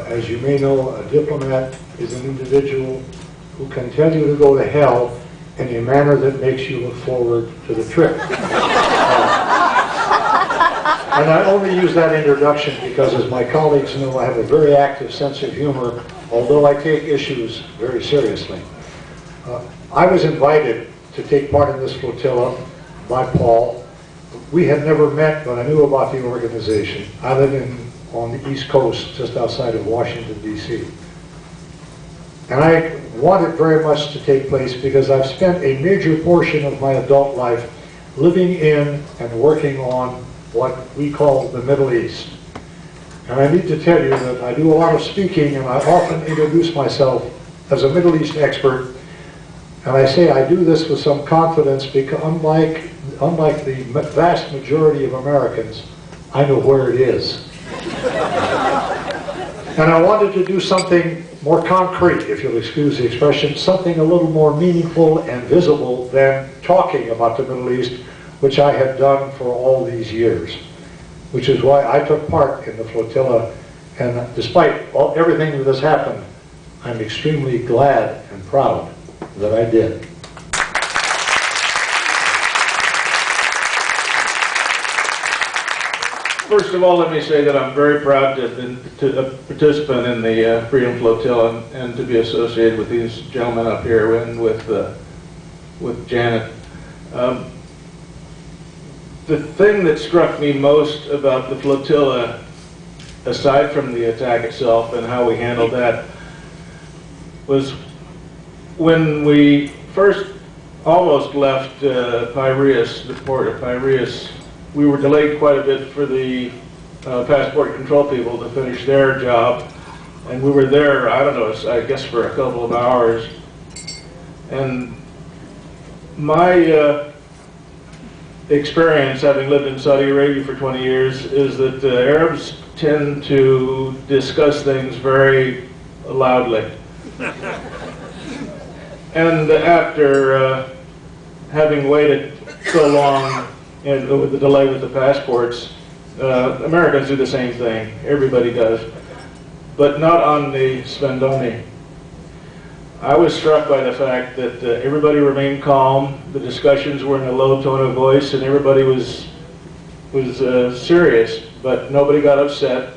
As you may know, a diplomat is an individual who can tell you to go to hell in a manner that makes you look forward to the trip. And I only use that introduction because, as my colleagues know, I have a very active sense of humor, although I take issues very seriously. I was invited to take part in this flotilla by Paul. We had never met, but I knew about the organization. I live on the East Coast, just outside of Washington, D.C. And I wanted very much to take place because I've spent a major portion of my adult life living in and working on what we call the Middle East. And I need to tell you that I do a lot of speaking, and I often introduce myself as a Middle East expert. And I say I do this with some confidence because unlike the vast majority of Americans, I know where it is. And I wanted to do something more concrete, if you'll excuse the expression, something a little more meaningful and visible than talking about the Middle East, which I had done for all these years, which is why I took part in the flotilla. And despite everything that has happened, I'm extremely glad and proud that I did. First of all, let me say that I'm very proud to have been a participant in the Freedom Flotilla and to be associated with these gentlemen up here and with Janet. The thing that struck me most about the flotilla, aside from the attack itself and how we handled that, was when we first almost left Piraeus, the port of Piraeus. We were delayed quite a bit for the passport control people to finish their job, and we were there, I don't know, I guess for a couple of hours. And my experience, having lived in Saudi Arabia for 20 years, is that Arabs tend to discuss things very loudly. And after having waited so long with the delay with the passports, Americans do the same thing. Everybody does. But not on the Spendoni. I was struck by the fact that everybody remained calm, the discussions were in a low tone of voice, and everybody was serious, but nobody got upset.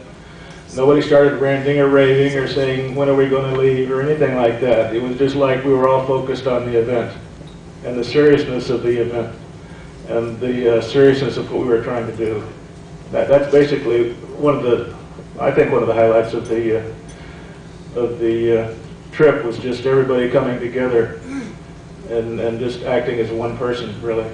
Nobody started ranting or raving or saying, when are we going to leave, or anything like that. It was just like we were all focused on the event and the seriousnness of the event and the seriousness of what we were trying to do. That's basically I think one of the highlights of the trip was just everybody coming together and just acting as one person, really.